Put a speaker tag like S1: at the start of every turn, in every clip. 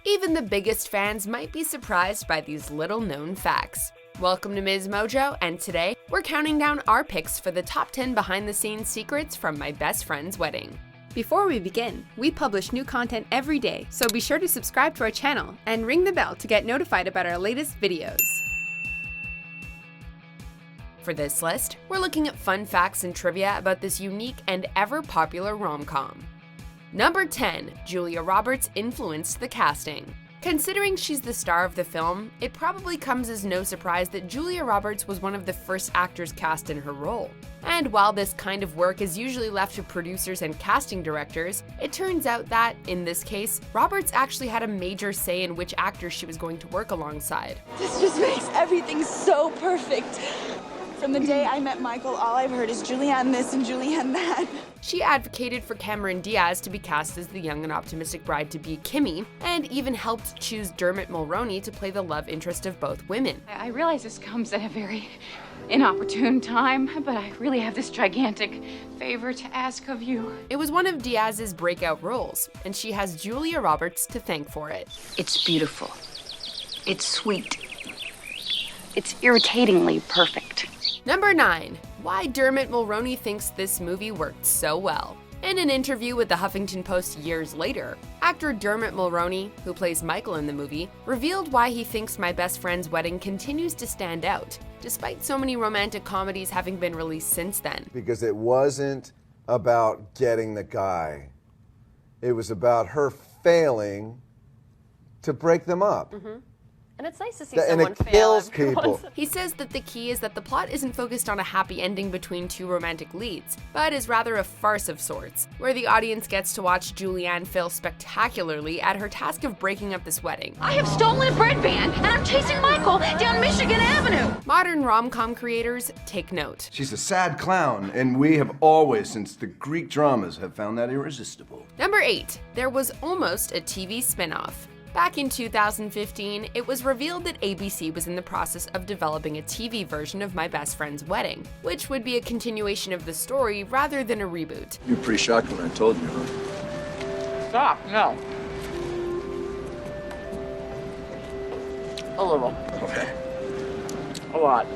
S1: Even the biggest fans might be surprised by these little-known facts. Welcome to MsMojo, and today, we're counting down our picks for the top 10 behind-the-scenes secrets from my best friend's wedding.
S2: Before we begin, we publish new content every day, so be sure to subscribe to our channel and ring the bell to get notified about our latest videos.
S1: For this list, we're looking at fun facts and trivia about this unique and ever-popular rom-com. Number 10. Julia Roberts influenced the casting. Considering she's the star of the film, it probably comes as no surprise that Julia Roberts was one of the first actors cast in her role. And while this kind of work is usually left to producers and casting directors, it turns out that, in this case, Roberts actually had a major say in which actors she was going to work alongside.
S3: This just makes everything so perfect. From the day I met Michael, all I've heard is Julianne this and Julianne that.
S1: She advocated for Cameron Diaz to be cast as the young and optimistic bride-to-be Kimmy, and even helped choose Dermot Mulroney to play the love interest of both women.
S4: I realize this comes at a very inopportune time, but I really have this gigantic favor to ask of you.
S1: It was one of Diaz's breakout roles, and she has Julia Roberts to thank for it.
S4: It's beautiful. It's sweet. It's irritatingly perfect.
S1: Number 9. Why Dermot Mulroney thinks this movie worked so well. In an interview with the Huffington Post years later, actor Dermot Mulroney, who plays Michael in the movie, revealed why he thinks My Best Friend's Wedding continues to stand out, despite so many romantic comedies having been released since then.
S5: Because it wasn't about getting the guy. It was about her failing to break them up.
S6: And it's nice to see someone
S5: and it kills
S6: fail every
S5: people.
S6: once.
S1: He says that the key is that the plot isn't focused on a happy ending between two romantic leads, but is rather a farce of sorts, where the audience gets to watch Julianne fail spectacularly at her task of breaking up this wedding.
S4: I have stolen a bread van, and I'm chasing Michael down Michigan Avenue.
S1: Modern rom-com creators, take note.
S7: She's a sad clown, and we have always, since the Greek dramas, have found that irresistible.
S1: Number 8. There was almost a TV spinoff. Back in 2015, it was revealed that ABC was in the process of developing a TV version of My Best Friend's Wedding, which would be a continuation of the story rather than a reboot.
S8: You were pretty shocked when I told you, huh?
S4: Stop, no. A little.
S8: Okay.
S4: A lot.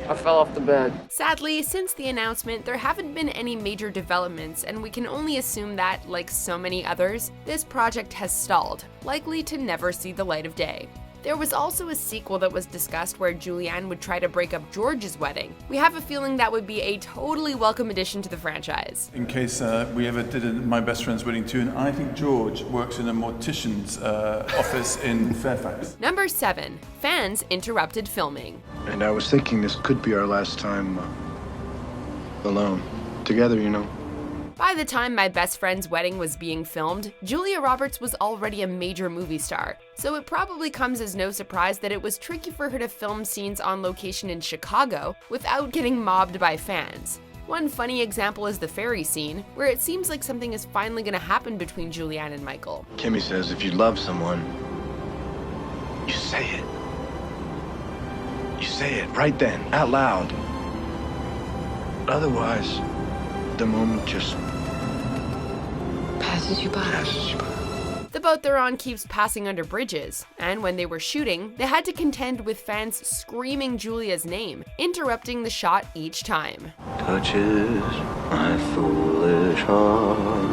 S4: I fell off the bed.
S1: Sadly, since the announcement, there haven't been any major developments, and we can only assume that, like so many others, this project has stalled, likely to never see the light of day. There was also a sequel that was discussed where Julianne would try to break up George's wedding. We have a feeling that would be a totally welcome addition to the franchise.
S9: In case we ever did My Best Friend's Wedding too, and I think George works in a mortician's office in Fairfax.
S1: Number 7. Fans interrupted filming.
S8: And I was thinking this could be our last time alone. Together, you know.
S1: By the time My Best Friend's Wedding was being filmed, Julia Roberts was already a major movie star, so it probably comes as no surprise that it was tricky for her to film scenes on location in Chicago without getting mobbed by fans. One funny example is the ferry scene, where it seems like something is finally going to happen between Julianne and Michael.
S8: Kimmy says if you love someone, you say it. You say it right then, out loud. Otherwise, the moment just
S4: Passes you by.
S1: The boat they're on keeps passing under bridges, and when they were shooting, they had to contend with fans screaming Julia's name, interrupting the shot each time.
S8: touches my foolish heart.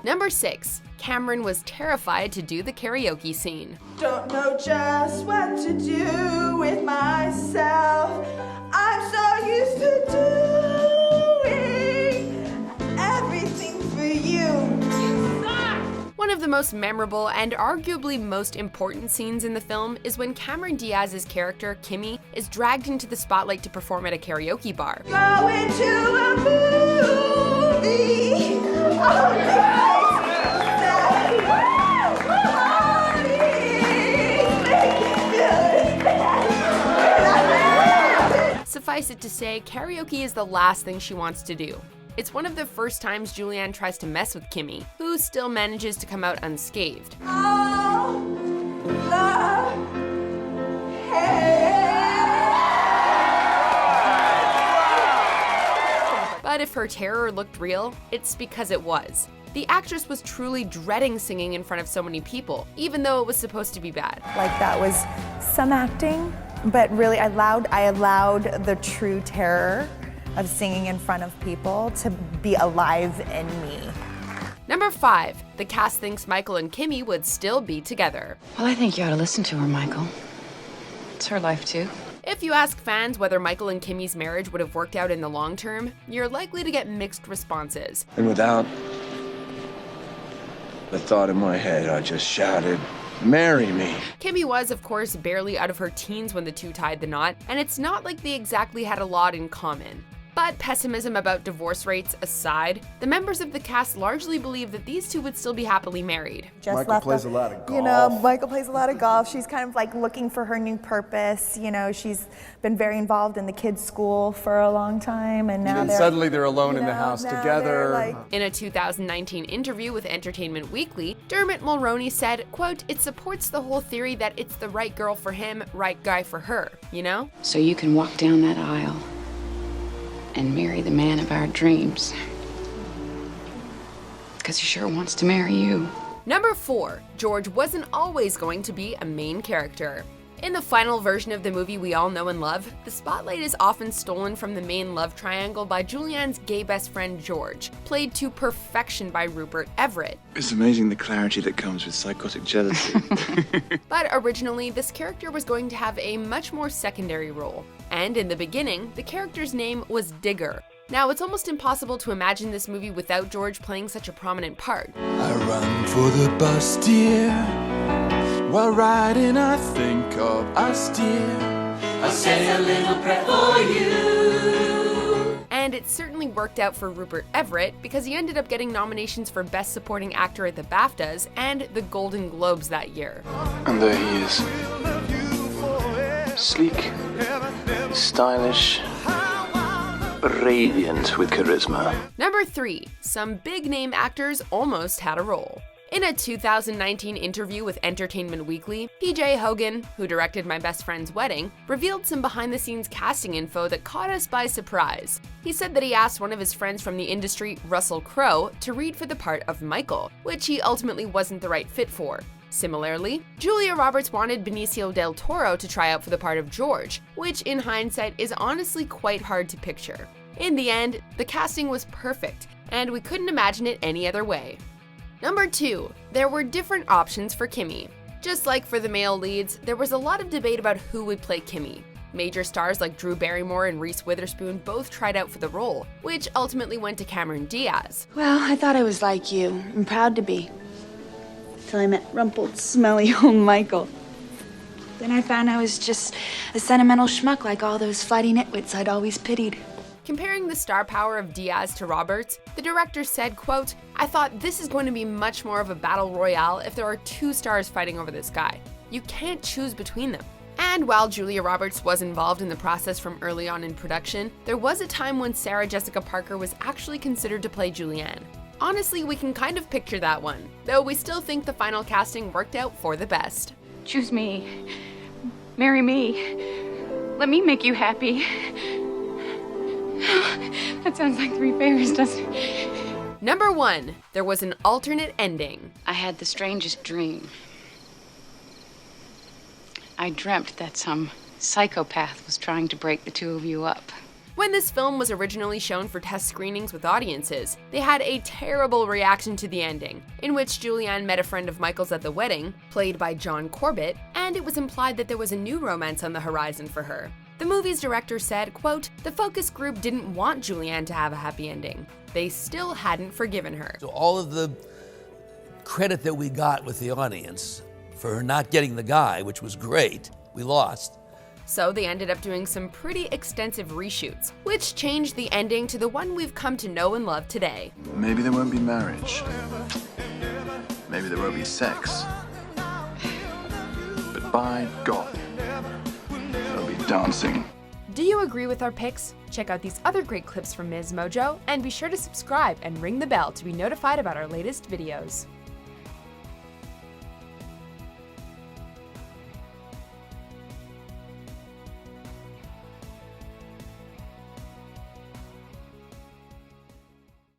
S1: Number 6. Cameron was terrified to do the karaoke scene.
S3: Don't know just what to do with myself. I'm so used to doing everything for you.
S1: One of the most memorable and arguably most important scenes in the film is when Cameron Diaz's character, Kimmy, is dragged into the spotlight to perform at a karaoke bar.
S3: Going to a movie.
S1: Suffice it to say, karaoke is the last thing she wants to do. It's one of the first times Julianne tries to mess with Kimmy, who still manages to come out unscathed. But if her terror looked real, it's because it was. The actress was truly dreading singing in front of so many people, even though it was supposed to be bad.
S3: Like that was some acting, but really I allowed the true terror of singing in front of people to be alive in me.
S1: Number 5, the cast thinks Michael and Kimmy would still be together.
S4: Well, I think you ought to listen to her, Michael. It's her life, too.
S1: If you ask fans whether Michael and Kimmy's marriage would have worked out in the long term, you're likely to get mixed responses.
S8: And without the thought in my head, I just shouted, "Marry me."
S1: Kimmy was, of course, barely out of her teens when the two tied the knot, and it's not like they exactly had a lot in common. But pessimism about divorce rates aside, the members of the cast largely believe that these two would still be happily married.
S5: Michael plays a lot of golf.
S3: You know, Michael plays a lot of golf. She's kind of like looking for her new purpose. You know, she's been very involved in the kids' school for a long time, and now
S10: suddenly they're alone in the house together.
S1: In a 2019 interview with Entertainment Weekly, Dermot Mulroney said, quote, "It supports the whole theory that it's the right girl for him, right guy for her, you know?"
S4: So you can walk down that aisle and marry the man of our dreams. Because he sure wants to marry you.
S1: Number 4, George wasn't always going to be a main character. In the final version of the movie we all know and love, the spotlight is often stolen from the main love triangle by Julianne's gay best friend George, played to perfection by Rupert Everett.
S8: It's amazing the clarity that comes with psychotic jealousy.
S1: But originally, this character was going to have a much more secondary role. And in the beginning, the character's name was Digger. Now, it's almost impossible to imagine this movie without George playing such a prominent part.
S10: I run for the bus, dear. While riding, I think of us, dear. I say a little prayer for you.
S1: And it certainly worked out for Rupert Everett because he ended up getting nominations for Best Supporting Actor at the BAFTAs and the Golden Globes that year.
S8: And there he is. Sleek, stylish, radiant with charisma.
S1: Number 3, some big name actors almost had a role. In a 2019 interview with Entertainment Weekly, PJ Hogan, who directed My Best Friend's Wedding, revealed some behind-the-scenes casting info that caught us by surprise. He said that he asked one of his friends from the industry, Russell Crowe, to read for the part of Michael, which he ultimately wasn't the right fit for. Similarly, Julia Roberts wanted Benicio del Toro to try out for the part of George, which in hindsight is honestly quite hard to picture. In the end, the casting was perfect, and we couldn't imagine it any other way. Number 2, there were different options for Kimmy. Just like for the male leads, there was a lot of debate about who would play Kimmy. Major stars like Drew Barrymore and Reese Witherspoon both tried out for the role, which ultimately went to Cameron Diaz.
S3: Well, I thought I was like you. I'm proud to be. Till I met rumpled, smelly old Michael. Then I found I was just a sentimental schmuck like all those flighty nitwits I'd always pitied.
S1: Comparing the star power of Diaz to Roberts, the director said, quote, "I thought this is going to be much more of a battle royale if there are 2 stars fighting over this guy. You can't choose between them." And while Julia Roberts was involved in the process from early on in production, there was a time when Sarah Jessica Parker was actually considered to play Julianne. Honestly, we can kind of picture that one, though we still think the final casting worked out for the best.
S4: Choose me. Marry me. Let me make you happy. That sounds like 3 favors, doesn't it?
S1: Number 1, there was an alternate ending.
S4: I had the strangest dream. I dreamt that some psychopath was trying to break the 2 of you up.
S1: When this film was originally shown for test screenings with audiences, they had a terrible reaction to the ending, in which Julianne met a friend of Michael's at the wedding, played by John Corbett, and it was implied that there was a new romance on the horizon for her. The movie's director said, quote, "The focus group didn't want Julianne to have a happy ending. They still hadn't forgiven her."
S11: So all of the credit that we got with the audience for her not getting the guy, which was great, we lost.
S1: So they ended up doing some pretty extensive reshoots, which changed the ending to the one we've come to know and love today.
S8: Maybe there won't be marriage. Maybe there won't be sex. But by God, there'll be dancing.
S2: Do you agree with our picks? Check out these other great clips from MsMojo, and be sure to subscribe and ring the bell to be notified about our latest videos.